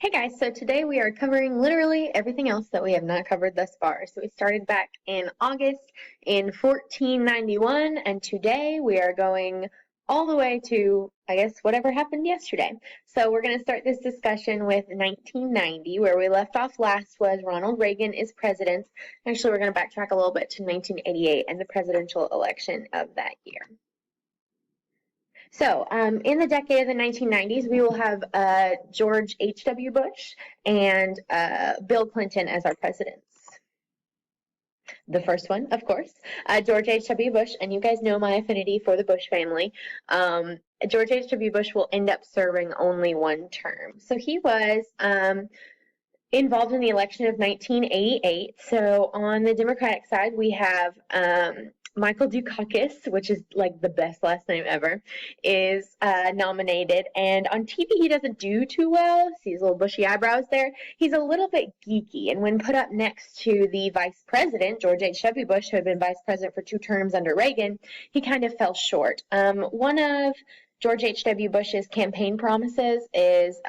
Hey guys, so today we are covering literally everything else that we have not covered thus far. So we started back in August in 1491, and today we are going all the way to, I guess, whatever happened yesterday. So we're going to start this discussion with 1990. Where we left off last was Ronald Reagan is president. Actually, we're going to backtrack a little bit to 1988 and the presidential election of that year. So, in the decade of the 1990s, we will have George H.W. Bush and Bill Clinton as our presidents. The first one, of course, George H.W. Bush, and you guys know my affinity for the Bush family. George H.W. Bush will end up serving only one term. So he was involved in the election of 1988. So on the Democratic side, we have Michael Dukakis, which is like the best last name ever, is nominated. And on TV, he doesn't do too well. See his little bushy eyebrows there. He's a little bit geeky. And when put up next to the vice president, George H.W. Bush, who had been vice president for 2 terms under Reagan, he kind of fell short. One of George H.W. Bush's campaign promises is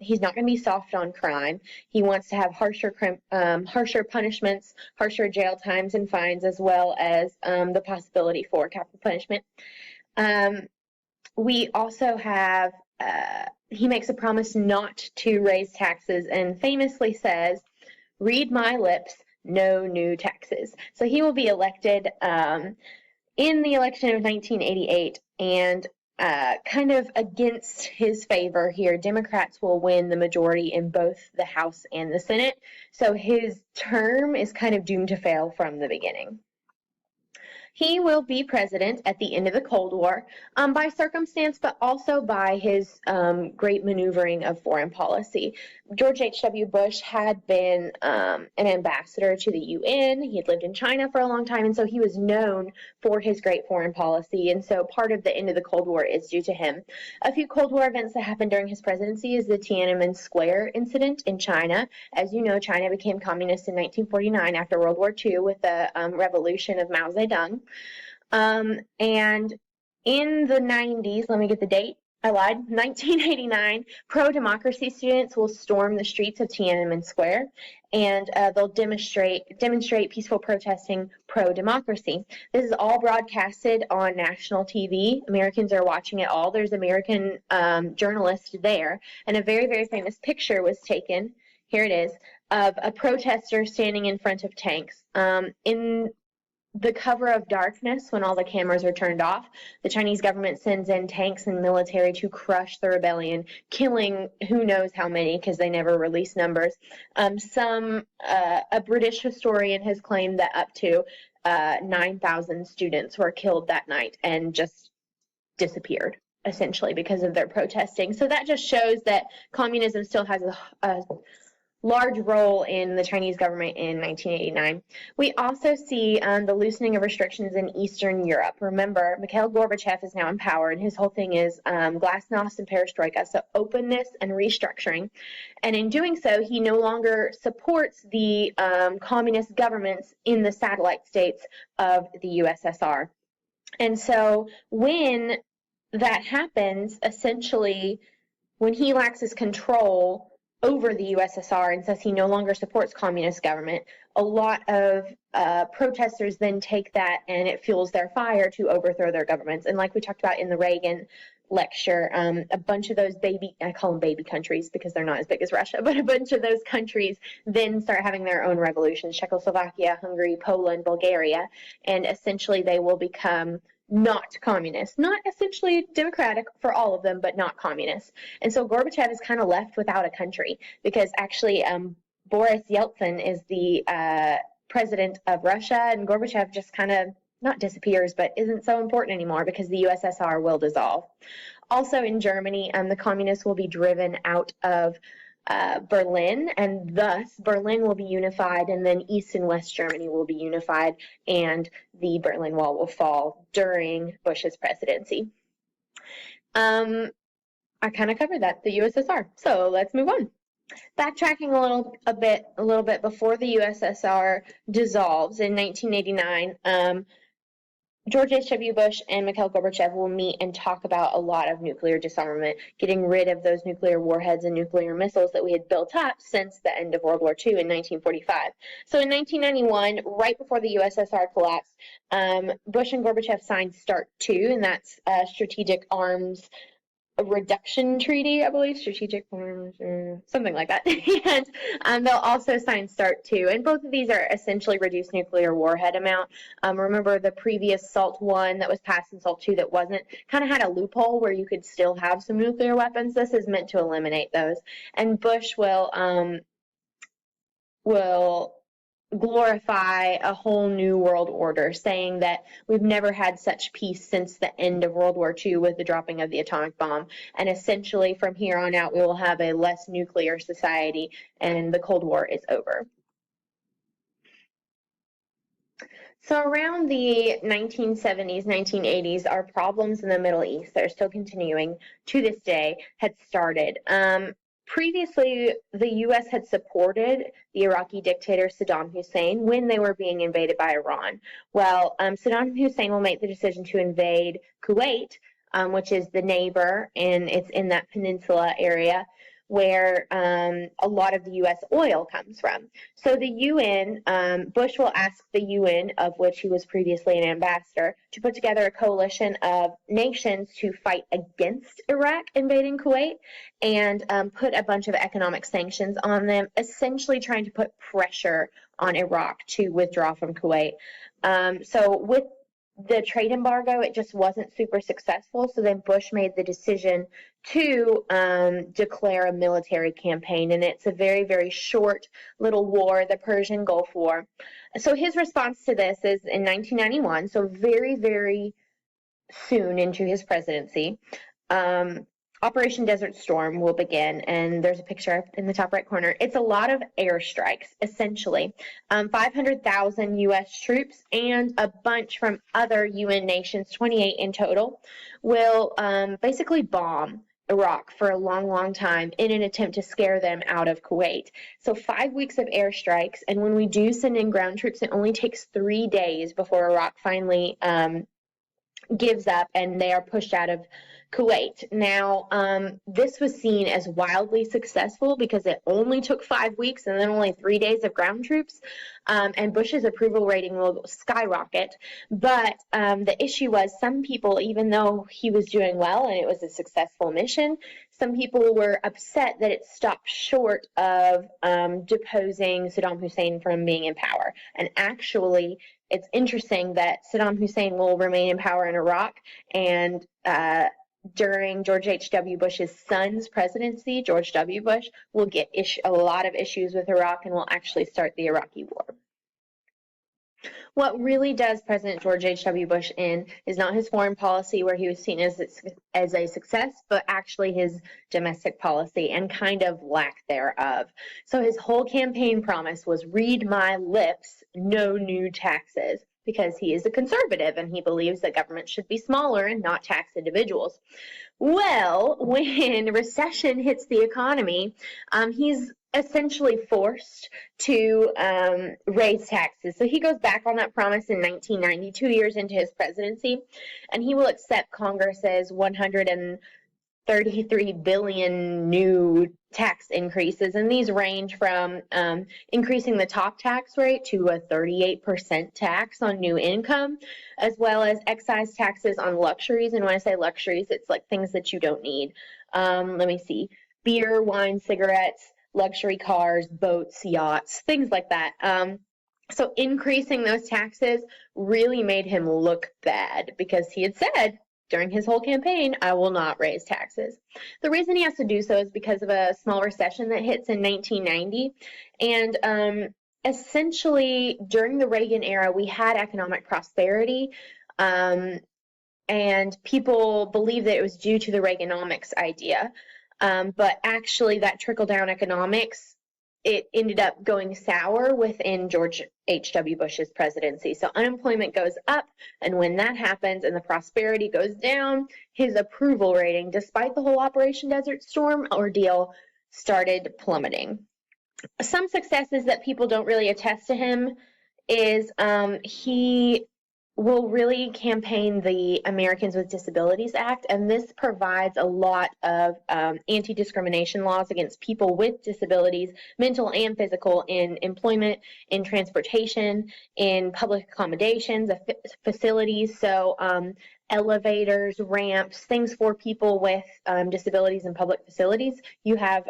he's not going to be soft on crime. He wants to have harsher punishments, harsher jail times and fines, as well as the possibility for capital punishment. We also have, he makes a promise not to raise taxes and famously says, "Read my lips, no new taxes." So he will be elected in the election of 1988, and kind of against his favor here, Democrats will win the majority in both the House and the Senate. So his term is kind of doomed to fail from the beginning. He will be president at the end of the Cold War by circumstance, but also by his great maneuvering of foreign policy. George H.W. Bush had been an ambassador to the UN. He had lived in China for a long time, and so he was known for his great foreign policy, and so part of the end of the Cold War is due to him. A few Cold War events that happened during his presidency is the Tiananmen Square incident in China. As you know, China became communist in 1949 after World War II with the revolution of Mao Zedong. And in the 90s, let me get the date. I lied. 1989, pro-democracy students will storm the streets of Tiananmen Square, and they'll demonstrate peaceful protesting pro-democracy. This is all broadcasted on national TV. Americans are watching it all. There's American journalists there, and a very, very famous picture was taken. Here it is, of a protester standing in front of tanks. In the cover of darkness, when all the cameras are turned off, the Chinese government sends in tanks and military to crush the rebellion, killing who knows how many because they never release numbers. A British historian has claimed that up to 9,000 students were killed that night and just disappeared, essentially, because of their protesting. So that just shows that communism still has a large role in the Chinese government in 1989. We also see the loosening of restrictions in Eastern Europe. Remember, Mikhail Gorbachev is now in power, and his whole thing is glasnost and perestroika, so openness and restructuring. And in doing so, he no longer supports the communist governments in the satellite states of the USSR. And so when that happens, essentially, when he lacks control over the USSR and says he no longer supports communist government, a lot of protesters then take that and it fuels their fire to overthrow their governments. And like we talked about in the Reagan lecture, a bunch of those I call them baby countries because they're not as big as Russia, but a bunch of those countries then start having their own revolutions: Czechoslovakia, Hungary, Poland, Bulgaria, and essentially they will become not communist, not essentially democratic for all of them, but not communist. And so Gorbachev is kind of left without a country because actually Boris Yeltsin is the president of Russia, and Gorbachev just kind of not disappears, but isn't so important anymore because the USSR will dissolve. Also in Germany, the communists will be driven out of Berlin, and thus Berlin will be unified, and then East and West Germany will be unified, and the Berlin Wall will fall during Bush's presidency. I kind of covered that, the USSR. So let's move on. Backtracking a little bit before the USSR dissolves in 1989, George H.W. Bush and Mikhail Gorbachev will meet and talk about a lot of nuclear disarmament, getting rid of those nuclear warheads and nuclear missiles that we had built up since the end of World War II in 1945. So in 1991, right before the USSR collapsed, Bush and Gorbachev signed START II, and that's Strategic Arms Reduction Treaty, I believe, strategic arms, something like that. And they'll also sign START II. And both of these are essentially reduced nuclear warhead amount. Remember the previous SALT I that was passed and SALT II that wasn't, kind of had a loophole where you could still have some nuclear weapons. This is meant to eliminate those. And Bush will glorify a whole new world order, saying that we've never had such peace since the end of World War II with the dropping of the atomic bomb. And essentially from here on out, we will have a less nuclear society and the Cold War is over. So around the 1970s, 1980s, our problems in the Middle East that are still continuing to this day had started. Previously, the U.S. had supported the Iraqi dictator Saddam Hussein when they were being invaded by Iran. Well, Saddam Hussein will make the decision to invade Kuwait, which is the neighbor, and it's in that peninsula area where a lot of the U.S. oil comes from. So the UN, Bush will ask the UN, of which he was previously an ambassador, to put together a coalition of nations to fight against Iraq invading Kuwait and put a bunch of economic sanctions on them, essentially trying to put pressure on Iraq to withdraw from Kuwait. So with the trade embargo, it just wasn't super successful. So then Bush made the decision to declare a military campaign. And it's a very, very short little war, the Persian Gulf War. So his response to this is in 1991, so very, very soon into his presidency, Operation Desert Storm will begin, and there's a picture in the top right corner. It's a lot of airstrikes, essentially. 500,000 U.S. troops and a bunch from other UN nations, 28 in total, will basically bomb Iraq for a long, long time in an attempt to scare them out of Kuwait. So 5 weeks of airstrikes, and when we do send in ground troops, it only takes 3 days before Iraq finally gives up and they are pushed out of Kuwait. Now, this was seen as wildly successful because it only took 5 weeks and then only 3 days of ground troops, and Bush's approval rating will skyrocket. But the issue was some people, even though he was doing well and it was a successful mission, some people were upset that it stopped short of deposing Saddam Hussein from being in power. And actually, it's interesting that Saddam Hussein will remain in power in Iraq, and during George H.W. Bush's son's presidency, George W. Bush, will get a lot of issues with Iraq and will actually start the Iraqi war. What really does President George H.W. Bush in is not his foreign policy, where he was seen as a success, but actually his domestic policy and kind of lack thereof. So his whole campaign promise was, read my lips, no new taxes, because he is a conservative and he believes that government should be smaller and not tax individuals. Well, when recession hits the economy, he's essentially forced to raise taxes. So he goes back on that promise in 1990, 2 years into his presidency, and he will accept Congress's 133 billion new tax increases, and these range from increasing the top tax rate to a 38% tax on new income, as well as excise taxes on luxuries. And when I say luxuries, it's like things that you don't need. Let me see: beer, wine, cigarettes, luxury cars, boats, yachts, things like that. So increasing those taxes really made him look bad, because he had said during his whole campaign, I will not raise taxes. The reason he has to do so is because of a small recession that hits in 1990. And essentially, during the Reagan era, we had economic prosperity, and people believe that it was due to the Reaganomics idea. But actually, that trickle-down economics, it ended up going sour within George H.W. Bush's presidency. So unemployment goes up, and when that happens and the prosperity goes down, his approval rating, despite the whole Operation Desert Storm ordeal, started plummeting. Some successes that people don't really attest to him is he will really campaign the Americans with Disabilities Act, and this provides a lot of anti-discrimination laws against people with disabilities, mental and physical, in employment, in transportation, in public accommodations, facilities, so elevators, ramps, things for people with disabilities in public facilities. You have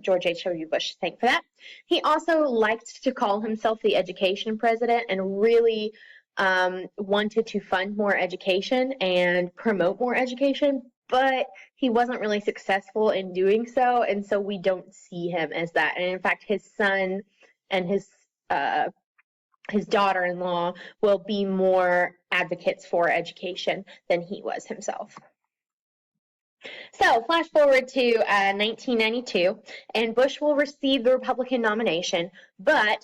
George H.W. Bush to thank for that. He also liked to call himself the education president and really wanted to fund more education and promote more education, but he wasn't really successful in doing so, and so we don't see him as that. And in fact, his son and his daughter-in-law will be more advocates for education than he was himself. So flash forward to 1992, and Bush will receive the Republican nomination, but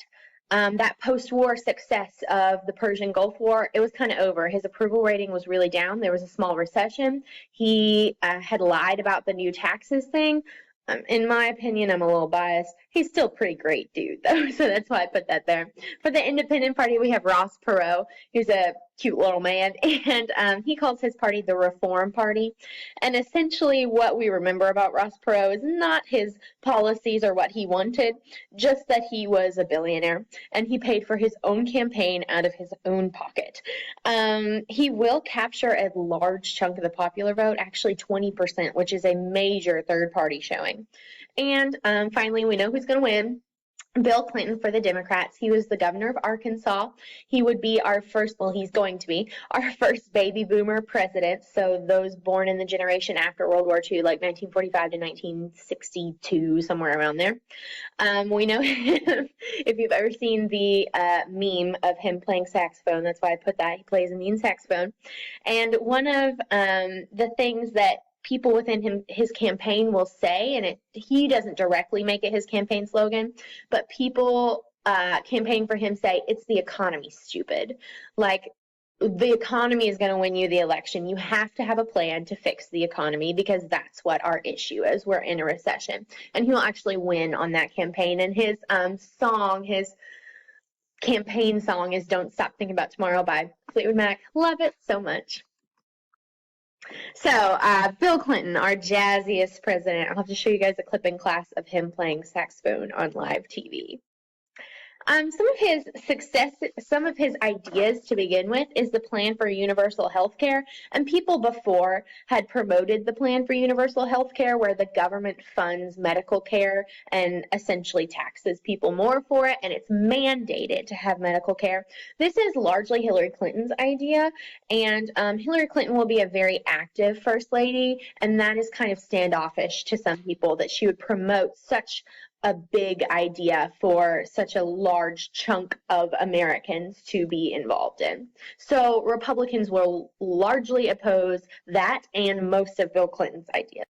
that post-war success of the Persian Gulf War, it was kind of over. His approval rating was really down. There was a small recession. He had lied about the new taxes thing. In my opinion, I'm a little biased. He's still a pretty great dude, though, so that's why I put that there. For the Independent Party, we have Ross Perot, who's a cute little man, and he calls his party the Reform Party. And essentially what we remember about Ross Perot is not his policies or what he wanted, just that he was a billionaire, and he paid for his own campaign out of his own pocket. He will capture a large chunk of the popular vote, actually 20%, which is a major third-party showing. And finally, we know who's going to win. Bill Clinton for the Democrats. He was the governor of Arkansas. He would be our first, well, he's going to be our first baby boomer president. So those born in the generation after World War II, like 1945 to 1962, somewhere around there. We know him, if you've ever seen the meme of him playing saxophone, that's why I put that. He plays a mean saxophone. And one of the things that people within his campaign will say, and he doesn't directly make it his campaign slogan, but people campaigning for him say, it's the economy, stupid. Like, the economy is going to win you the election. You have to have a plan to fix the economy because that's what our issue is. We're in a recession. And he'll actually win on that campaign. And his his campaign song is Don't Stop Thinking About Tomorrow by Fleetwood Mac. Love it so much. So Bill Clinton, our jazziest president. I'll have to show you guys a clip in class of him playing saxophone on live TV. Some of his success, some of his ideas to begin with is the plan for universal health care. And people before had promoted the plan for universal health care where the government funds medical care and essentially taxes people more for it, and it's mandated to have medical care. This is largely Hillary Clinton's idea, and Hillary Clinton will be a very active first lady, and that is kind of standoffish to some people that she would promote such a big idea for such a large chunk of Americans to be involved in. So Republicans will largely oppose that and most of Bill Clinton's ideas.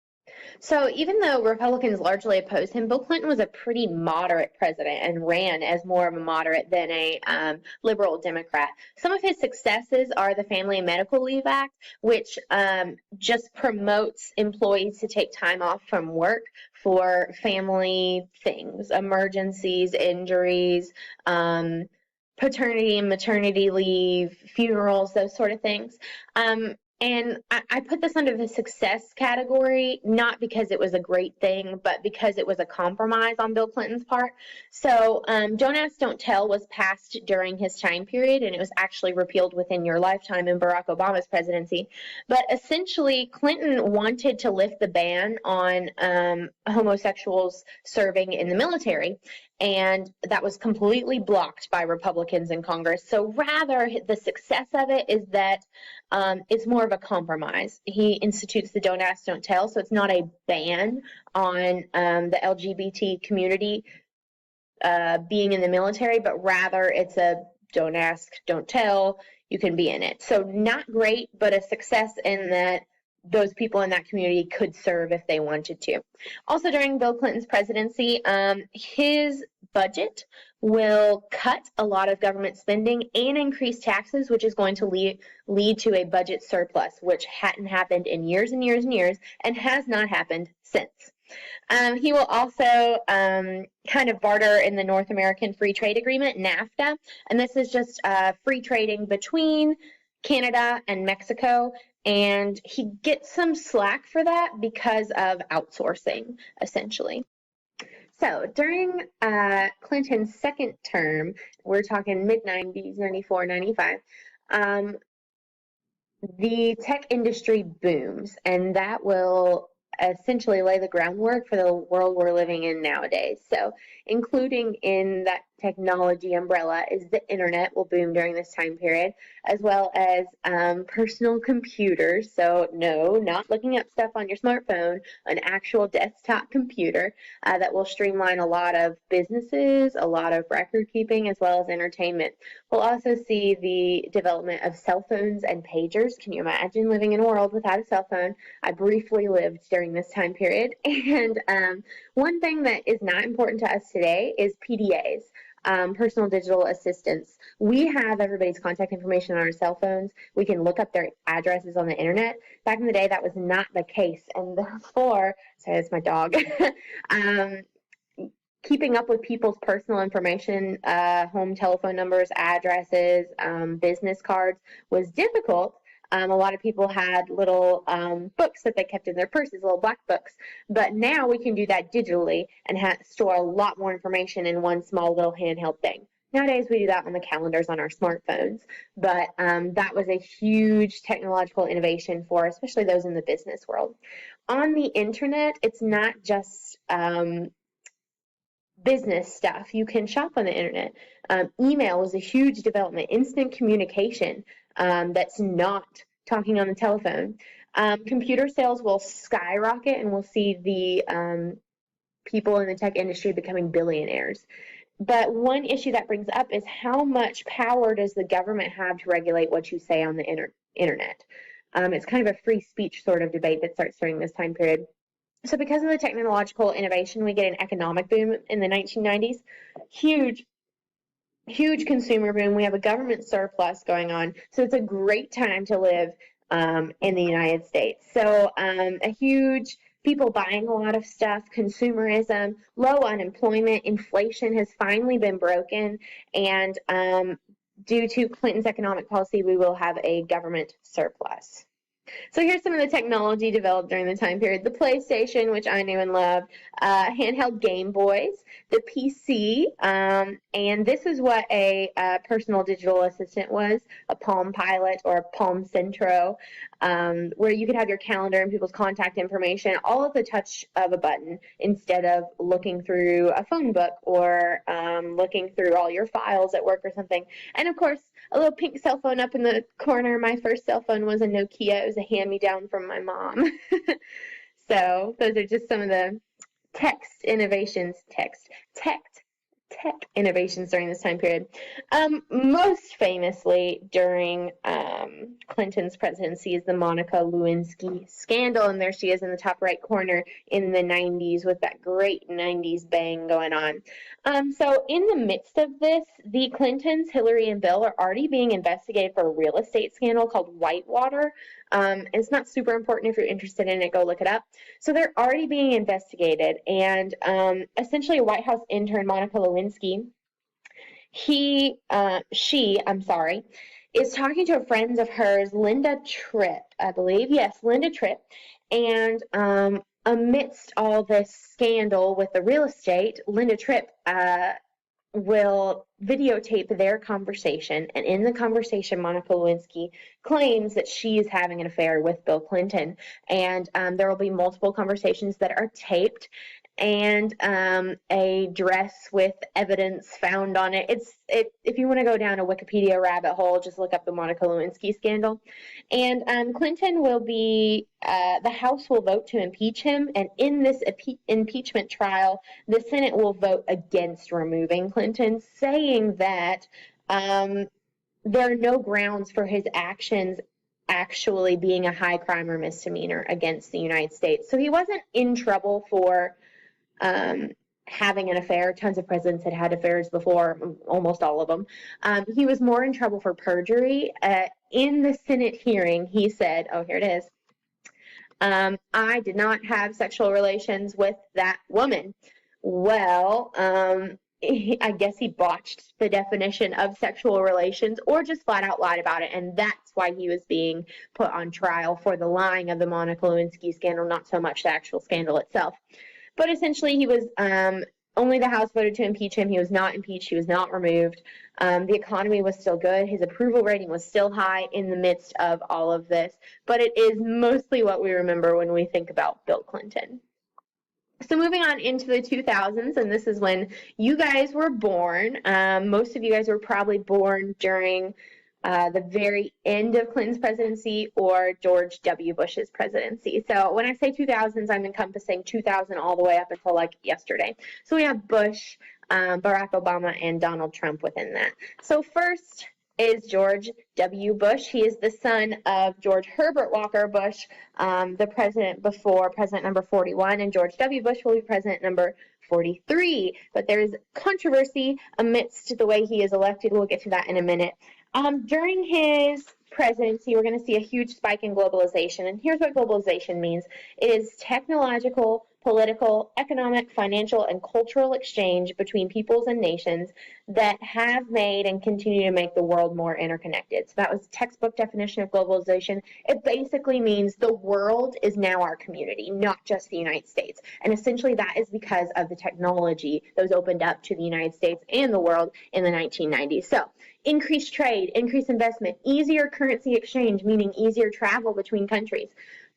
So even though Republicans largely opposed him, Bill Clinton was a pretty moderate president and ran as more of a moderate than a liberal Democrat. Some of his successes are the Family and Medical Leave Act, which just promotes employees to take time off from work for family things, emergencies, injuries, paternity and maternity leave, funerals, those sort of things. And I put this under the success category, not because it was a great thing, but because it was a compromise on Bill Clinton's part. So Don't Ask, Don't Tell was passed during his time period, and it was actually repealed within your lifetime in Barack Obama's presidency. But essentially, Clinton wanted to lift the ban on homosexuals serving in the military, and that was completely blocked by Republicans in Congress. So rather, the success of it is that it's more of a compromise. He institutes the Don't Ask, Don't Tell, so it's not a ban on the LGBT community being in the military, but rather it's a don't ask, don't tell, you can be in it. So not great, but a success in that those people in that community could serve if they wanted to. Also during Bill Clinton's presidency, his budget will cut a lot of government spending and increase taxes, which is going to lead to a budget surplus, which hadn't happened in years and years and years and has not happened since. He will also kind of barter in the North American Free Trade Agreement, NAFTA, and this is just free trading between Canada and Mexico, and he gets some slack for that because of outsourcing, essentially. So during Clinton's second term, we're talking mid-90s, 94, 95, the tech industry booms, and that will essentially lay the groundwork for the world we're living in nowadays. So, including in that technology umbrella is the internet will boom during this time period, as well as personal computers. So, no, not looking up stuff on your smartphone, an actual desktop computer that will streamline a lot of businesses, a lot of record keeping, as well as entertainment. We'll also see the development of cell phones and pagers. Can you imagine living in a world without a cell phone? I briefly lived during this time period. And one thing that is not important to us today is PDAs. Personal digital assistants. We have everybody's contact information on our cell phones. We can look up their addresses on the internet. Back in the day, that was not the case, and therefore, sorry, that's my dog. Keeping up with people's personal information, home telephone numbers, addresses, business cards was difficult. A lot of people had little books that they kept in their purses, little black books. But now we can do that digitally and store a lot more information in one small little handheld thing. Nowadays, we do that on the calendars on our smartphones. But that was a huge technological innovation for especially those in the business world. On the internet, it's not just business stuff. You can shop on the internet. Email was a huge development, instant communication that's not talking on the telephone. Computer sales will skyrocket, and we'll see the people in the tech industry becoming billionaires. But one issue that brings up is how much power does the government have to regulate what you say on the internet? It's kind of a free speech sort of debate that starts during this time period. So because of the technological innovation, we get an economic boom in the 1990s. Huge consumer boom. We have a government surplus going on. So it's a great time to live in the United States. So a huge people buying a lot of stuff, consumerism, low unemployment, inflation has finally been broken. And due to Clinton's economic policy, we will have a government surplus. So here's some of the technology developed during the time period. The PlayStation, which I knew and loved, handheld Game Boys, the PC, and this is what a personal digital assistant was, a Palm Pilot or a Palm Centro, where you could have your calendar and people's contact information all at the touch of a button instead of looking through a phone book or looking through all your files at work or something. And of course, a little pink cell phone up in the corner. My first cell phone was a Nokia. It was a hand-me-down from my mom. So those are just some of the tech innovations during this time period. Most famously during Clinton's presidency is the Monica Lewinsky scandal, and there she is in the top right corner in the 90s with that great 90s bang going on. So in the midst of this, the Clintons, Hillary and Bill, are already being investigated for a real estate scandal called Whitewater. It's not super important. If you're interested in it, go look it up. So they're already being investigated, and essentially a White House intern, Monica Lewinsky, she, is talking to a friend of hers, Linda Tripp, I believe. Yes, Linda Tripp. And amidst all this scandal with the real estate, Linda Tripp will videotape their conversation, and in the conversation, Monica Lewinsky claims that she is having an affair with Bill Clinton, and there will be multiple conversations that are taped, and a dress with evidence found on it. If you want to go down a Wikipedia rabbit hole, just look up the Monica Lewinsky scandal. And Clinton will be, the House will vote to impeach him, and in this impeachment trial, the Senate will vote against removing Clinton, saying that there are no grounds for his actions actually being a high crime or misdemeanor against the United States. So he wasn't in trouble for having an affair. Tons of presidents had affairs before, almost all of them. He was more in trouble for perjury. In the Senate hearing, he said, oh, here it is, I did not have sexual relations with that woman. Well, I guess he botched the definition of sexual relations or just flat out lied about it. And that's why he was being put on trial for the lying of the Monica Lewinsky scandal, not so much the actual scandal itself. But essentially, he was only the House voted to impeach him. He was not impeached. He was not removed. The economy was still good. His approval rating was still high in the midst of all of this. But it is mostly what we remember when we think about Bill Clinton. So moving on into the 2000s, and this is when you guys were born. Most of you guys were probably born during the very end of Clinton's presidency or George W. Bush's presidency. So when I say 2000s, I'm encompassing 2000 all the way up until like yesterday. So we have Bush, Barack Obama, and Donald Trump within that. So first is George W. Bush. He is the son of George Herbert Walker Bush, the president before president number 41, and George W. Bush will be president number 43. But there is controversy amidst the way he is elected. We'll get to that in a minute. During his presidency, we're going to see a huge spike in globalization. And here's what globalization means. It is technological, political, economic, financial, and cultural exchange between peoples and nations that have made and continue to make the world more interconnected. So that was textbook definition of globalization. It basically means the world is now our community, not just the United States. And essentially that is because of the technology that was opened up to the United States and the world in the 1990s. So increased trade, increased investment, easier currency exchange, meaning easier travel between countries.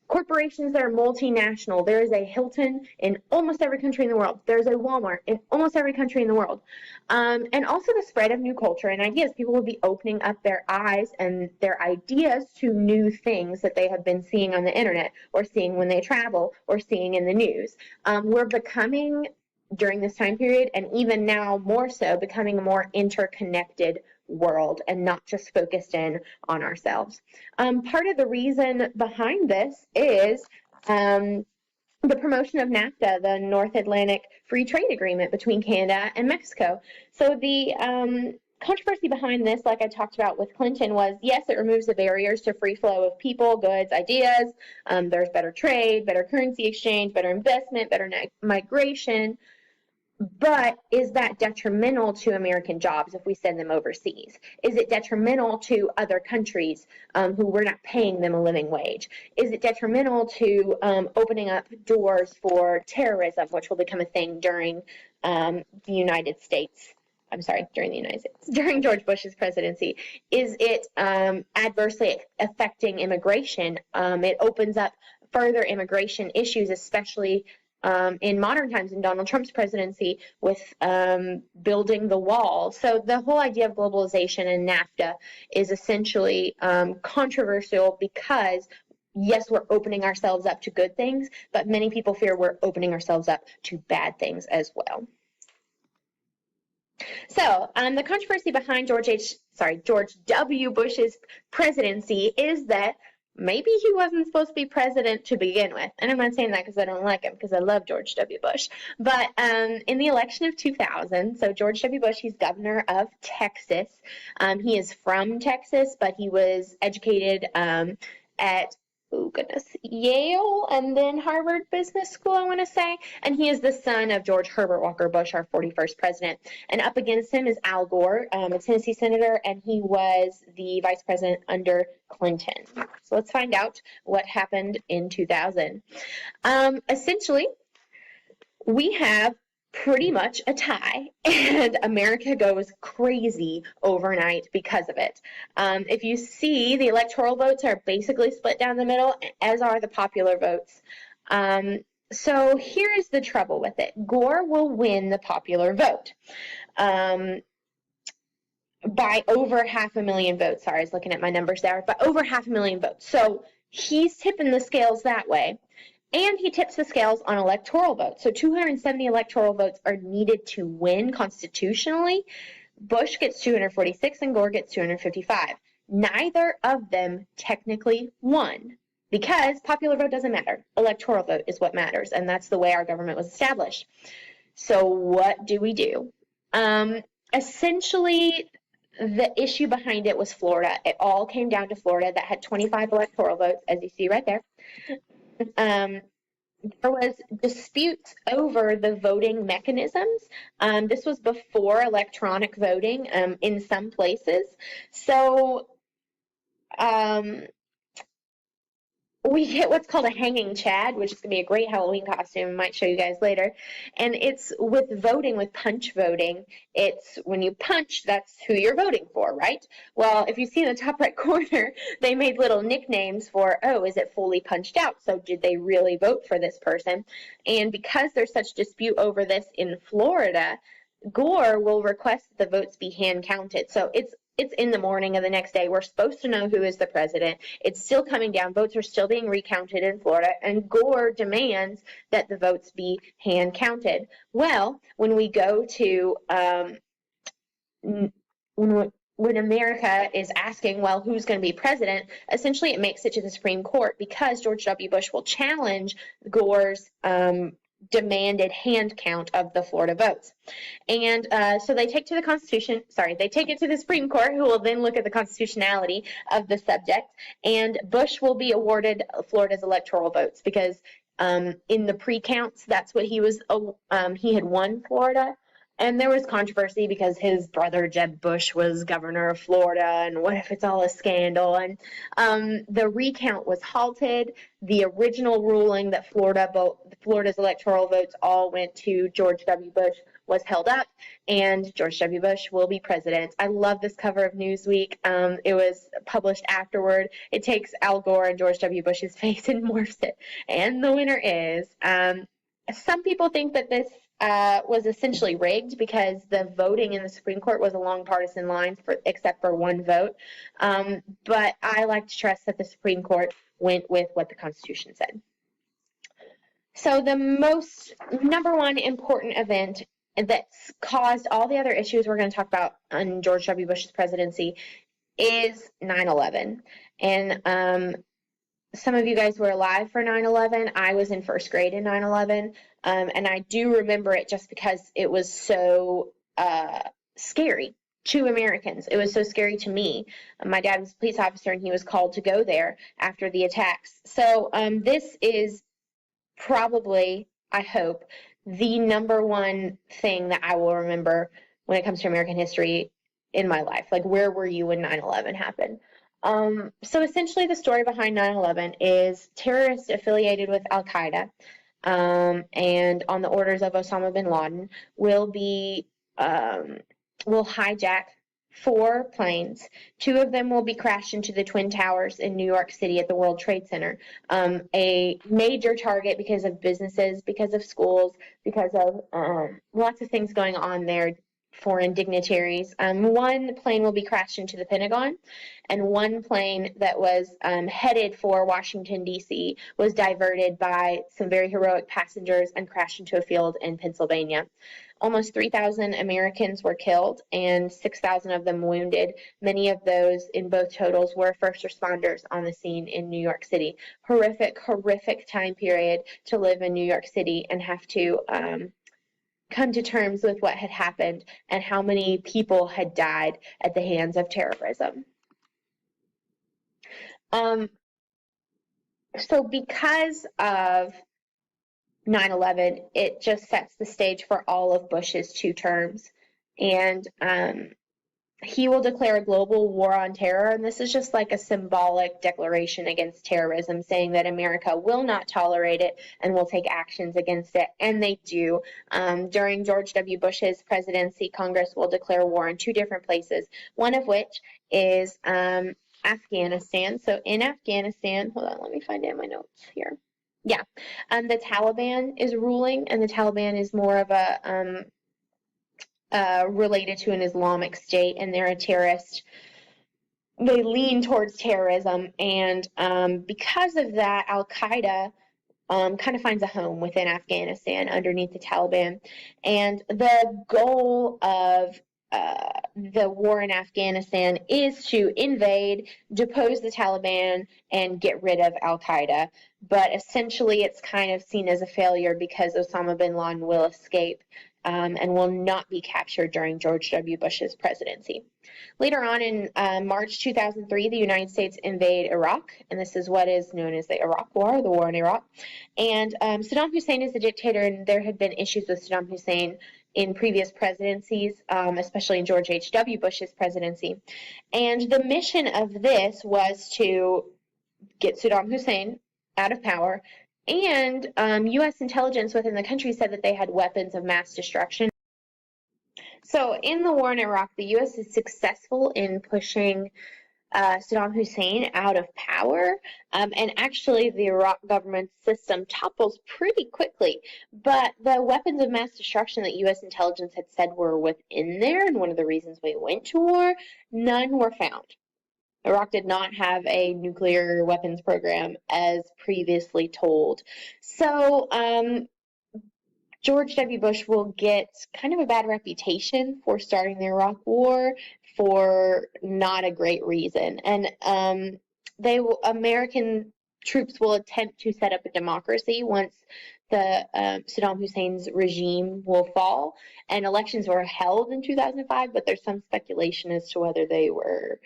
Corporations that are multinational. There is a Hilton in almost every country in the world. There's a Walmart in almost every country in the world. And also the spread of new culture and ideas. People will be opening up their eyes and their ideas to new things that they have been seeing on the internet or seeing when they travel or seeing in the news. We're becoming, during this time period, and even now more so, becoming a more interconnected world and not just focused in on ourselves. Part of the reason behind this is the promotion of NAFTA, the North Atlantic Free Trade Agreement between Canada and Mexico. So the controversy behind this, like I talked about with Clinton, was yes, it removes the barriers to free flow of people, goods, ideas. There's better trade, better currency exchange, better investment, better migration. But is that detrimental to American jobs if we send them overseas? Is it detrimental to other countries who we're not paying them a living wage? Is it detrimental to opening up doors for terrorism, which will become a thing during the United States? I'm sorry, during the United States, during George Bush's presidency. Is it adversely affecting immigration? It opens up further immigration issues, especially in modern times in Donald Trump's presidency with building the wall. So the whole idea of globalization and NAFTA is essentially controversial because yes, we're opening ourselves up to good things, but many people fear we're opening ourselves up to bad things as well. So the controversy behind George W. Bush's presidency is that maybe he wasn't supposed to be president to begin with. And I'm not saying that because I don't like him, because I love George W. Bush. But in the election of 2000, so George W. Bush, he's governor of Texas. He is from Texas, but he was educated at Yale and then Harvard Business School, I want to say. And he is the son of George Herbert Walker Bush, our 41st president. And up against him is Al Gore, a Tennessee senator, and he was the vice president under Clinton. So let's find out what happened in 2000. Essentially, we have pretty much a tie, and America goes crazy overnight because of it. If you see, the electoral votes are basically split down the middle, as are the popular votes. So here is the trouble with it. Gore will win the popular vote by over 500,000 votes. Sorry, I was looking at my numbers there, but over 500,000 votes. So he's tipping the scales that way. And he tips the scales on electoral votes. So 270 electoral votes are needed to win constitutionally. Bush gets 246 and Gore gets 255. Neither of them technically won because popular vote doesn't matter. Electoral vote is what matters, and that's the way our government was established. So what do we do? Essentially, the issue behind it was Florida. It all came down to Florida that had 25 electoral votes, as you see right there. there was disputes over the voting mechanisms. This was before electronic voting in some places. So we get what's called a hanging Chad, which is going to be a great Halloween costume. I might show you guys later. And it's with voting, with punch voting. It's when you punch, that's who you're voting for, right? Well, if you see in the top right corner, they made little nicknames for, oh, is it fully punched out? So did they really vote for this person? And because there's such dispute over this in Florida, Gore will request that the votes be hand counted. So it's in the morning of the next day. We're supposed to know who is the president. It's still coming down. Votes are still being recounted in Florida, and Gore demands that the votes be hand counted. Well, when we go to when America is asking, well, who's going to be president, essentially it makes it to the Supreme Court because George W. Bush will challenge Gore's demanded hand count of the Florida votes. And so they take it to the Supreme Court, who will then look at the constitutionality of the subject, and Bush will be awarded Florida's electoral votes because in the pre-counts, that's what he had won Florida. And there was controversy because his brother Jeb Bush was governor of Florida, and what if it's all a scandal? And the recount was halted. The original ruling that Florida's electoral votes all went to George W. Bush was held up, and George W. Bush will be president. I love this cover of Newsweek. It was published afterward. It takes Al Gore and George W. Bush's face and morphs it. And the winner is, some people think that this was essentially rigged because the voting in the Supreme Court was along partisan lines except for one vote. But I like to trust that the Supreme Court went with what the Constitution said. So the number one important event that's caused all the other issues we're going to talk about on George W. Bush's presidency is 9/11. And some of you guys were alive for 9/11. I was in first grade in 9/11. And I do remember it just because it was so scary to Americans. It was so scary to me. My dad was a police officer, and he was called to go there after the attacks. So this is probably, I hope, the number one thing that I will remember when it comes to American history in my life. Like, where were you when 9/11 happened? So essentially the story behind 9/11 is terrorists affiliated with Al-Qaeda and on the orders of Osama bin Laden will hijack 4 planes. 2 of them will be crashed into the Twin Towers in New York City at the World Trade Center. A major target because of businesses, because of schools, because of lots of things going on there, foreign dignitaries. 1 plane will be crashed into the Pentagon, and 1 plane that was headed for Washington, D.C. was diverted by some very heroic passengers and crashed into a field in Pennsylvania. Almost 3,000 Americans were killed and 6,000 of them wounded. Many of those in both totals were first responders on the scene in New York City. Horrific, horrific time period to live in New York City and have to come to terms with what had happened and how many people had died at the hands of terrorism. So because of 9/11, it just sets the stage for all of Bush's 2 terms. And he will declare a global war on terror, and this is just like a symbolic declaration against terrorism, saying that America will not tolerate it and will take actions against it, and they do. During George W. Bush's presidency, Congress will declare war in 2 different places, one of which is Afghanistan. So in Afghanistan, hold on, let me find it in my notes here. Yeah, the Taliban is ruling, and the Taliban is more of a related to an Islamic state, and they're a terrorist. They lean towards terrorism, and because of that, Al-Qaeda kind of finds a home within Afghanistan underneath the Taliban. And the goal of the war in Afghanistan is to invade, depose the Taliban, and get rid of Al-Qaeda. But essentially, it's kind of seen as a failure because Osama bin Laden will escape and will not be captured during George W. Bush's presidency. Later on in March 2003, the United States invade Iraq, and this is what is known as the Iraq War, the war in Iraq. And Saddam Hussein is the dictator, and there had been issues with Saddam Hussein in previous presidencies, especially in George H.W. Bush's presidency. And the mission of this was to get Saddam Hussein out of power, and U.S. intelligence within the country said that they had weapons of mass destruction. So in the war in Iraq, the U.S. is successful in pushing Saddam Hussein out of power, and actually the Iraq government system topples pretty quickly. But the weapons of mass destruction that U.S. intelligence had said were within there, and one of the reasons we went to war, none were found. Iraq did not have a nuclear weapons program as previously told. So George W. Bush will get kind of a bad reputation for starting the Iraq War for not a great reason. And American troops will attempt to set up a democracy once the Saddam Hussein's regime will fall. And elections were held in 2005, but there's some speculation as to whether they were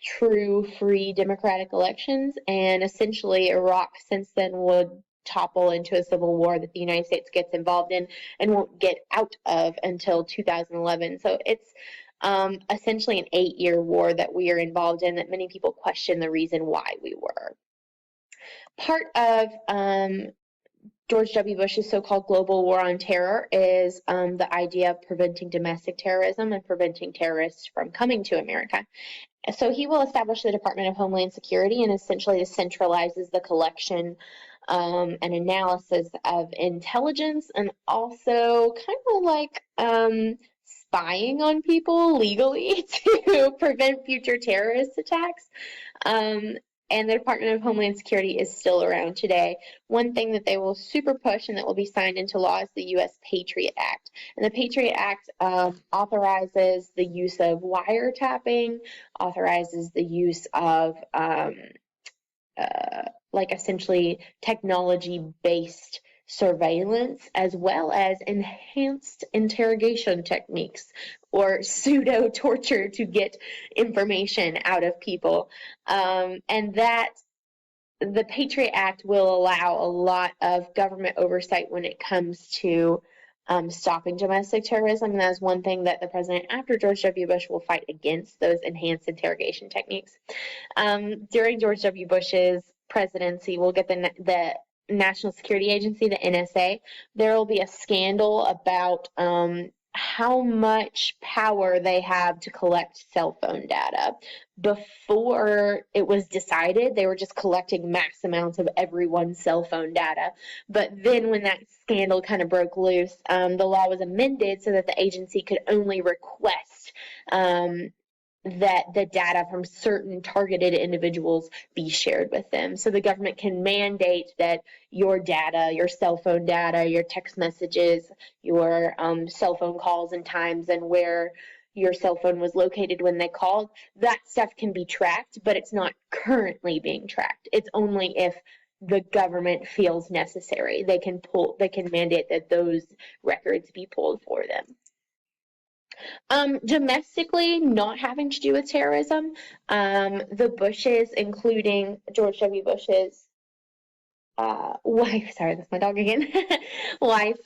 true, free, democratic elections. And essentially, Iraq since then would topple into a civil war that the United States gets involved in and won't get out of until 2011. So it's essentially an 8-year war that we are involved in that many people question the reason why we were. Part of George W. Bush's so-called global war on terror is the idea of preventing domestic terrorism and preventing terrorists from coming to America. So he will establish the Department of Homeland Security, and essentially this centralizes the collection and analysis of intelligence, and also kind of like spying on people legally to prevent future terrorist attacks. And the Department of Homeland Security is still around today. One thing that they will super push and that will be signed into law is the U.S. Patriot Act. And the Patriot Act authorizes the use of wiretapping, authorizes the use of like essentially technology-based surveillance, as well as enhanced interrogation techniques or pseudo torture to get information out of people. And that the Patriot Act will allow a lot of government oversight when it comes to stopping domestic terrorism. And that's one thing that the president after George W. Bush will fight against, those enhanced interrogation techniques. During George W. Bush's presidency, we'll get the National Security Agency, the NSA. There will be a scandal about how much power they have to collect cell phone data. Before it was decided, they were just collecting mass amounts of everyone's cell phone data. But then when that scandal kind of broke loose, the law was amended so that the agency could only request that the data from certain targeted individuals be shared with them. So the government can mandate that your data, your cell phone data, your text messages, your cell phone calls and times and where your cell phone was located when they called, that stuff can be tracked, but it's not currently being tracked. It's only if the government feels necessary. They can mandate that those records be pulled for them. Domestically, not having to do with terrorism, the Bushes, including George W. Bush's wife, sorry, that's my dog again, wife,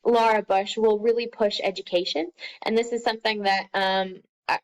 Laura Bush, will really push education. And this is something that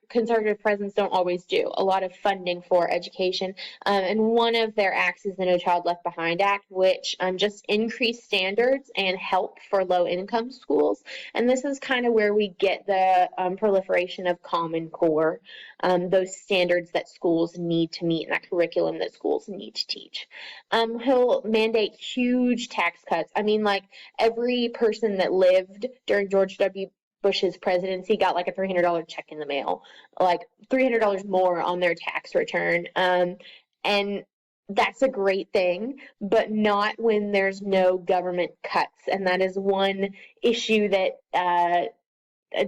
conservative presidents don't always do, a lot of funding for education. And one of their acts is the No Child Left Behind Act, which just increased standards and help for low-income schools. And this is kind of where we get the proliferation of Common Core, those standards that schools need to meet and that curriculum that schools need to teach. He'll mandate huge tax cuts. I mean, like every person that lived during George W. Bush's presidency got like a $300 check in the mail, like $300 more on their tax return. And that's a great thing, but not when there's no government cuts. And that is one issue that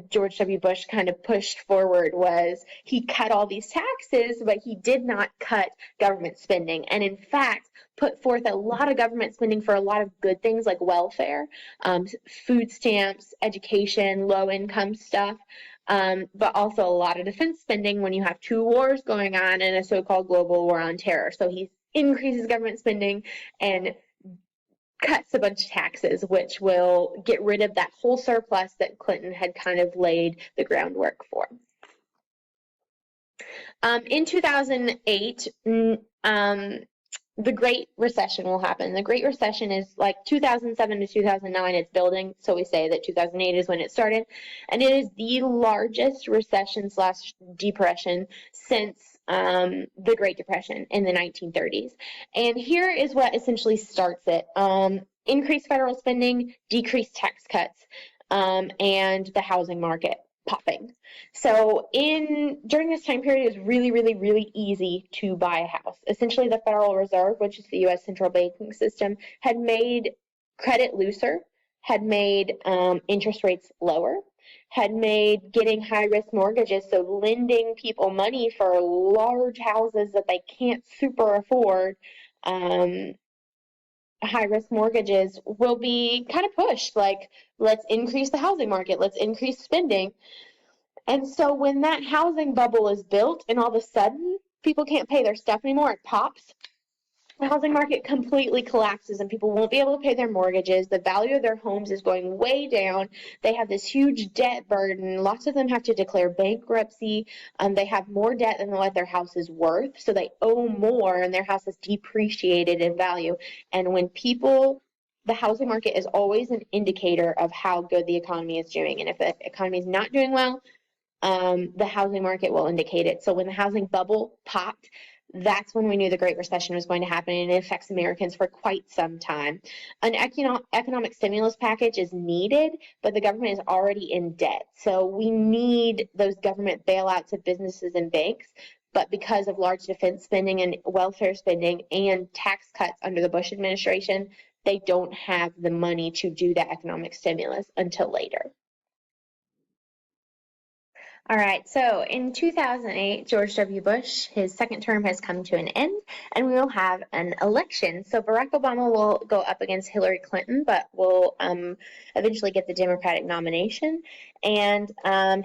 George W. Bush kind of pushed forward was he cut all these taxes, but he did not cut government spending. And in fact, put forth a lot of government spending for a lot of good things like welfare, food stamps, education, low income stuff. But also a lot of defense spending when you have 2 wars going on and a so-called global war on terror. So he increases government spending and cuts a bunch of taxes, which will get rid of that whole surplus that Clinton had kind of laid the groundwork for. In 2008, the Great Recession will happen. The Great Recession is like 2007 to 2009, it's building, so we say that 2008 is when it started, and it is the largest recession/depression since the Great Depression in the 1930s. And here is what essentially starts it. Increased federal spending, decreased tax cuts, and the housing market popping. So during this time period, it was really, really, really easy to buy a house. Essentially, the Federal Reserve, which is the U.S. central banking system, had made credit looser, had made interest rates lower, had made getting high-risk mortgages, so lending people money for large houses that they can't super afford, high-risk mortgages will be kind of pushed, like, let's increase the housing market, let's increase spending. And so when that housing bubble is built and all of a sudden people can't pay their stuff anymore, it pops, the housing market completely collapses and people won't be able to pay their mortgages. The value of their homes is going way down. They have this huge debt burden. Lots of them have to declare bankruptcy. They have more debt than what their house is worth, so they owe more and their house is depreciated in value. And when the housing market is always an indicator of how good the economy is doing. And if the economy is not doing well, the housing market will indicate it. So when the housing bubble popped, that's when we knew the Great Recession was going to happen, and it affects Americans for quite some time. An economic stimulus package is needed, but the government is already in debt. So we need those government bailouts of businesses and banks, but because of large defense spending and welfare spending and tax cuts under the Bush administration, they don't have the money to do that economic stimulus until later. All right, so in 2008, George W. Bush, his second term has come to an end, and we will have an election. So Barack Obama will go up against Hillary Clinton, but will eventually get the Democratic nomination. And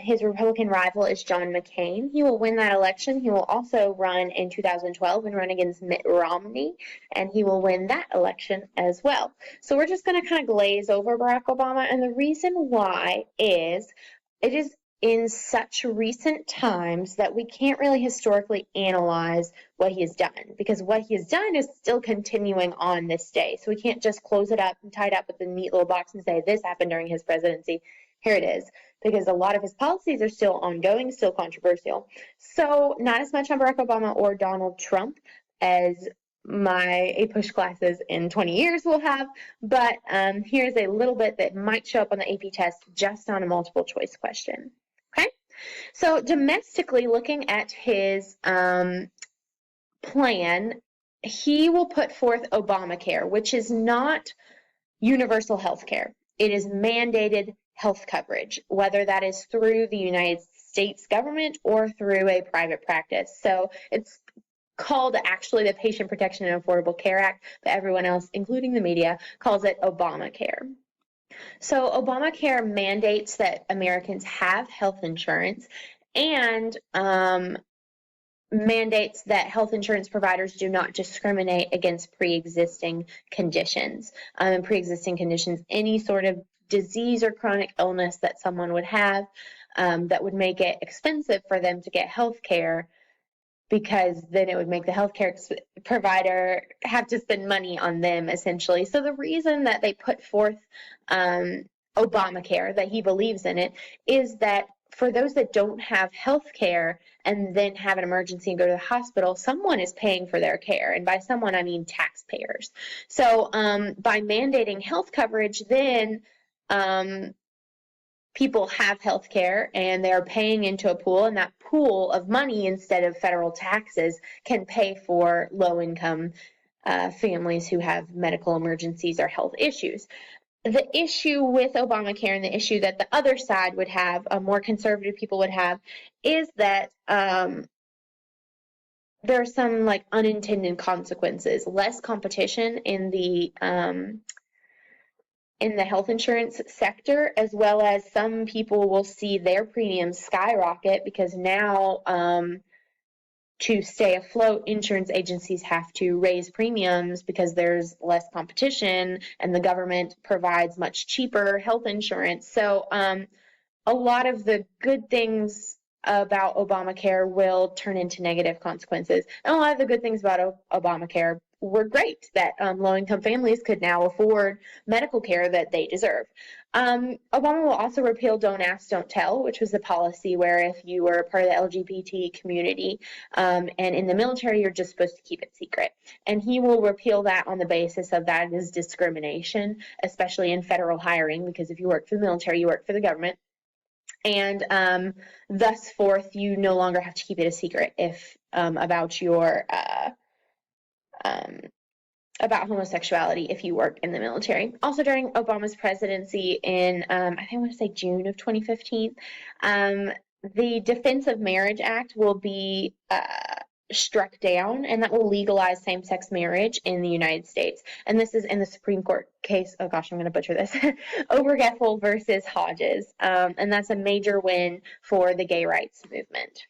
his Republican rival is John McCain. He will win that election. He will also run in 2012 and run against Mitt Romney, and he will win that election as well. So we're just going to kind of glaze over Barack Obama, and the reason why is it is in such recent times that we can't really historically analyze what he has done, because what he has done is still continuing on this day. So we can't just close it up and tie it up with a neat little box and say this happened during his presidency. Here it is, because a lot of his policies are still ongoing, still controversial. So not as much on Barack Obama or Donald Trump as my APUSH classes in 20 years will have, but here's a little bit that might show up on the AP test just on a multiple choice question. Okay, so domestically, looking at his plan, he will put forth Obamacare, which is not universal health care. It is mandated health coverage, whether that is through the United States government or through a private practice. So it's called actually the Patient Protection and Affordable Care Act, but everyone else, including the media, calls it Obamacare. So Obamacare mandates that Americans have health insurance and mandates that health insurance providers do not discriminate against pre-existing conditions. Pre-existing conditions, any sort of disease or chronic illness that someone would have that would make it expensive for them to get health care, because then it would make the healthcare provider have to spend money on them, essentially. So the reason that they put forth Obamacare, that he believes in it, is that for those that don't have health care and then have an emergency and go to the hospital, someone is paying for their care. And by someone, I mean taxpayers. So by mandating health coverage, then people have health care and they're paying into a pool, and that pool of money, instead of federal taxes, can pay for low-income families who have medical emergencies or health issues. the issue with Obamacare and the issue that the other side would have, more conservative people would have, is that there are some like unintended consequences, less competition in the health insurance sector, as well as some people will see their premiums skyrocket because now to stay afloat, insurance agencies have to raise premiums because there's less competition and the government provides much cheaper health insurance. So a lot of the good things about Obamacare will turn into negative consequences. And a lot of the good things about Obamacare were great, that low-income families could now afford medical care that they deserve. Obama will also repeal Don't Ask, Don't Tell, which was a policy where if you were part of the LGBT community and in the military, you're just supposed to keep it secret. And he will repeal that on the basis of that is discrimination, especially in federal hiring, because if you work for the military, you work for the government. And thus forth, you no longer have to keep it a secret if about your about homosexuality if you work in the military. Also, during Obama's presidency in I think I want to say June of 2015, the Defense of Marriage Act will be struck down, and that will legalize same-sex marriage in the United States. And this is in the Supreme Court case, oh gosh, I'm going to butcher this, Obergefell versus Hodges. And that's a major win for the gay rights movement.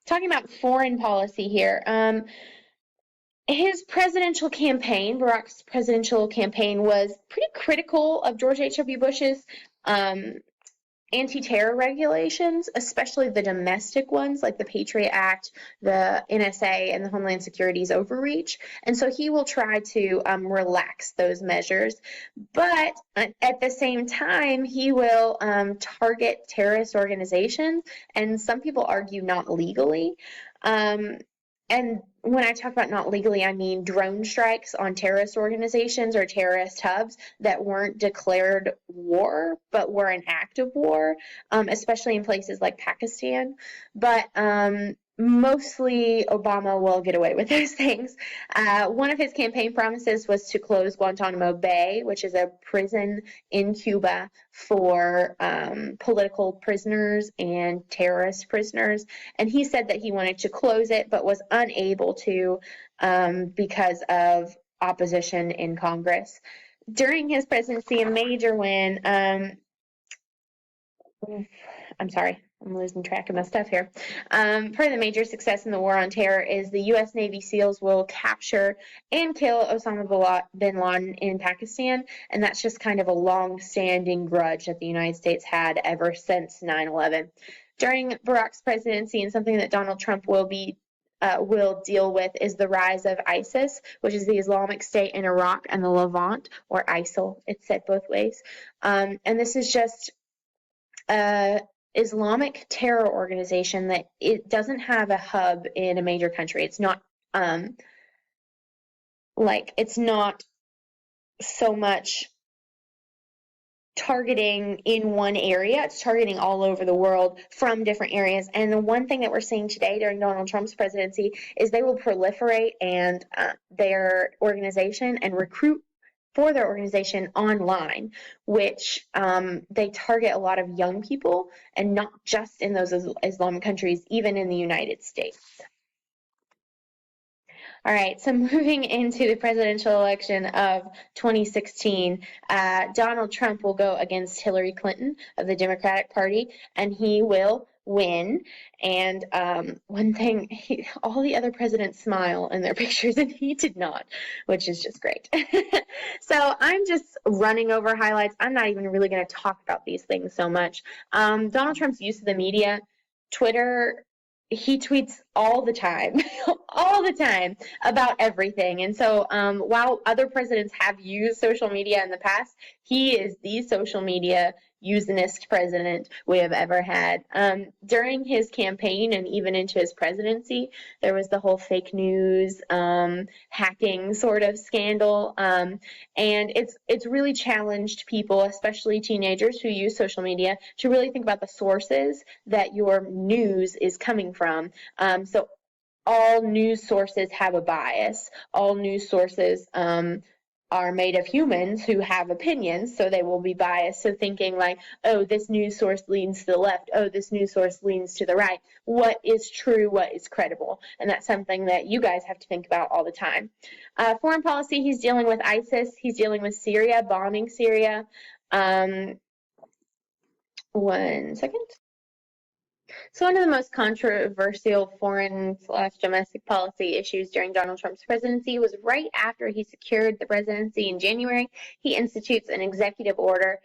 Talking about foreign policy here, his presidential campaign, Barack's presidential campaign, was pretty critical of George H.W. Bush's anti-terror regulations, especially the domestic ones like the Patriot Act, the NSA, and the Homeland Security's overreach. And so he will try to relax those measures. But at the same time, he will target terrorist organizations, and some people argue not legally. And when I talk about not legally, I mean drone strikes on terrorist organizations or terrorist hubs that weren't declared war, but were an act of war, especially in places like Pakistan. But mostly Obama will get away with those things. One of his campaign promises was to close Guantanamo Bay, which is a prison in Cuba for political prisoners and terrorist prisoners. And he said that he wanted to close it, but was unable to because of opposition in Congress. During his presidency, a major win, I'm sorry, I'm losing track of my stuff here. Part of the major success in the war on terror is the U.S. Navy SEALs will capture and kill Osama bin Laden in Pakistan, and that's just kind of a long-standing grudge that the United States had ever since 9/11. During Barack's presidency, and something that Donald Trump will deal with, is the rise of ISIS, which is the Islamic State in Iraq and the Levant, or ISIL, it's said both ways. And this is just Islamic terror organization that it doesn't have a hub in a major country. It's not it's not so much targeting in one area. It's targeting all over the world from different areas. And the one thing that we're seeing today during Donald Trump's presidency is they will proliferate and their organization and recruit for their organization online, which they target a lot of young people, and not just in those Islamic countries, even in the United States. All right, so moving into the presidential election of 2016, Donald Trump will go against Hillary Clinton of the Democratic Party, and he will win. And one thing, all the other presidents smile in their pictures, and he did not, which is just great. So I'm just running over highlights. I'm not even really going to talk about these things so much. Donald Trump's use of the media, Twitter, he tweets all the time, all the time about everything. And so while other presidents have used social media in the past, he is the social media usinist president we have ever had. During his campaign and even into his presidency, there was the whole fake news, hacking sort of scandal. And it's really challenged people, especially teenagers who use social media, to really think about the sources that your news is coming from. So all news sources have a bias. All news sources are made of humans who have opinions, so they will be biased. So thinking like, oh, this news source leans to the left, oh, this news source leans to the right. What is true? What is credible? And that's something that you guys have to think about all the time. Foreign policy, he's dealing with ISIS. He's dealing with Syria, bombing Syria. One second. So one of the most controversial foreign/domestic policy issues during Donald Trump's presidency was right after he secured the presidency in January. He institutes an executive order,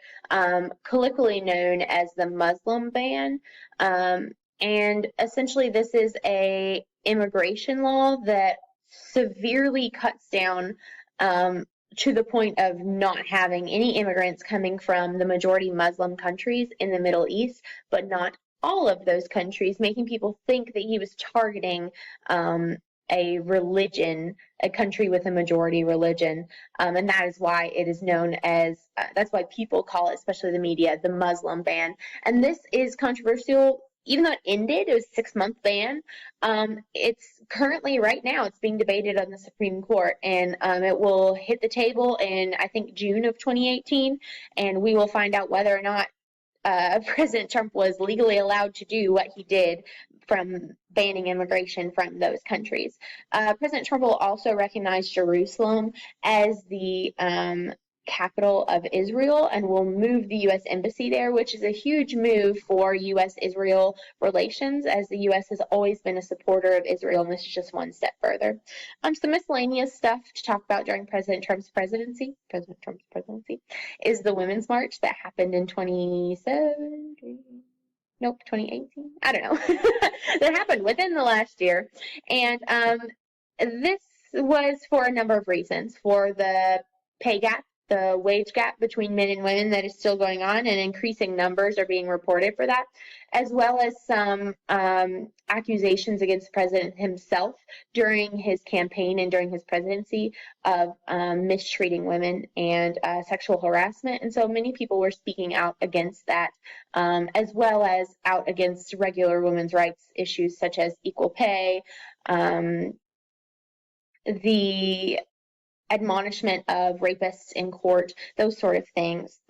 colloquially known as the Muslim ban. And essentially this is a immigration law that severely cuts down to the point of not having any immigrants coming from the majority Muslim countries in the Middle East, but not all of those countries, making people think that he was targeting a religion, a country with a majority religion. And that is why it is known as, that's why people call it, especially the media, the Muslim ban. And this is controversial. Even though it ended, it was a 6-month ban. It's currently, right now, it's being debated on the Supreme Court, and it will hit the table in, I think, June of 2018, and we will find out whether or not President Trump was legally allowed to do what he did from banning immigration from those countries. President Trump will also recognize Jerusalem as the capital of Israel and will move the U.S. embassy there, which is a huge move for U.S.-Israel relations, as the U.S. has always been a supporter of Israel, and this is just one step further. Some miscellaneous stuff to talk about during President Trump's presidency, is the Women's March that happened in 2017. Nope, 2018. I don't know. That happened within the last year. And this was for a number of reasons. For the pay gap, the wage gap between men and women that is still going on, and increasing numbers are being reported for that, as well as some accusations against the president himself during his campaign and during his presidency of mistreating women and sexual harassment. And so many people were speaking out against that, as well as out against regular women's rights issues such as equal pay, the admonishment of rapists in court, those sort of things.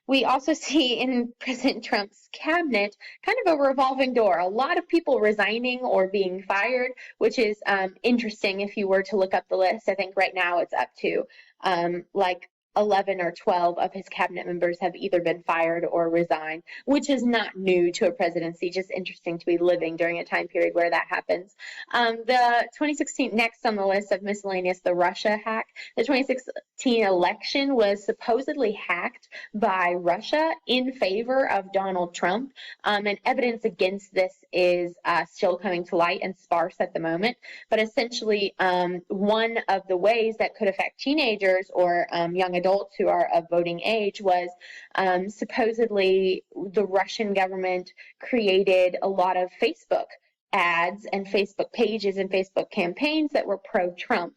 We also see in President Trump's cabinet kind of a revolving door, a lot of people resigning or being fired, which is interesting if you were to look up the list. I think right now it's up to like 11 or 12 of his cabinet members have either been fired or resigned, which is not new to a presidency, just interesting to be living during a time period where that happens. The 2016, next on the list of miscellaneous, the Russia hack. The 2016 election was supposedly hacked by Russia in favor of Donald Trump, and evidence against this is still coming to light and sparse at the moment. But essentially, one of the ways that could affect teenagers or young adults who are of voting age was supposedly the Russian government created a lot of Facebook ads and Facebook pages and Facebook campaigns that were pro-Trump.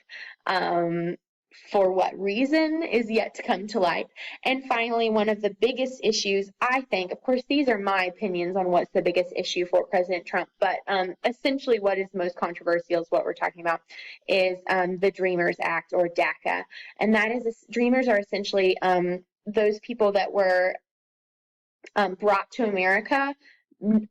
For what reason is yet to come to light. And finally, one of the biggest issues, I think, of course, these are my opinions on what's the biggest issue for President Trump, but essentially what is most controversial is what we're talking about is the Dreamers Act, or DACA. And that is, Dreamers are essentially those people that were brought to America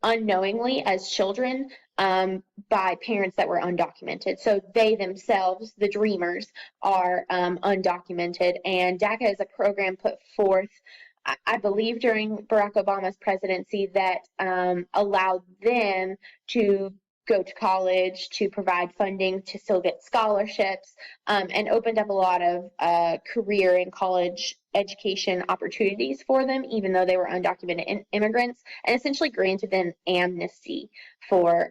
unknowingly as children by parents that were undocumented. So they themselves, the Dreamers, are undocumented. And DACA is a program put forth, I believe, during Barack Obama's presidency that allowed them to go to college, to provide funding, to still get scholarships, and opened up a lot of career and college education opportunities for them, even though they were undocumented immigrants, and essentially granted them amnesty for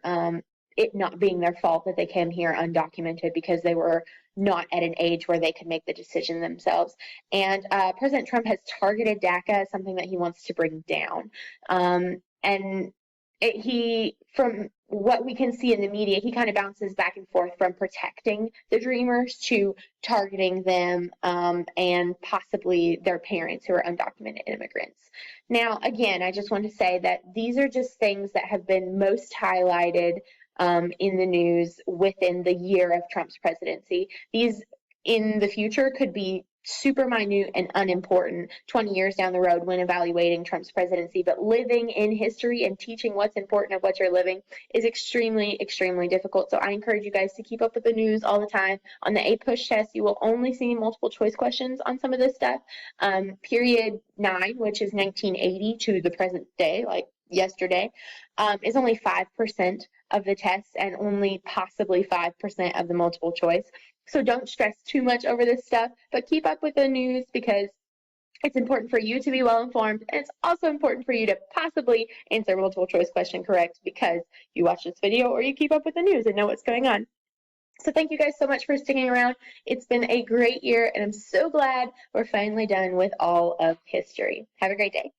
it not being their fault that they came here undocumented because they were not at an age where they could make the decision themselves. And President Trump has targeted DACA as something that he wants to bring down. From what we can see in the media, he kind of bounces back and forth from protecting the Dreamers to targeting them and possibly their parents who are undocumented immigrants. Now, again, I just want to say that these are just things that have been most highlighted in the news within the year of Trump's presidency. These in the future could be super minute and unimportant 20 years down the road when evaluating Trump's presidency. But living in history and teaching what's important of what you're living is extremely, extremely difficult. So I encourage you guys to keep up with the news all the time. On the APUSH test, you will only see multiple choice questions on some of this stuff. Period 9, which is 1980 to the present day, like yesterday, is only 5% of the tests and only possibly 5% of the multiple choice. So don't stress too much over this stuff, but keep up with the news because it's important for you to be well informed, and it's also important for you to possibly answer a multiple choice question correct because you watch this video or you keep up with the news and know what's going on. So thank you guys so much for sticking around. It's been a great year, and I'm so glad we're finally done with all of history. Have a great day.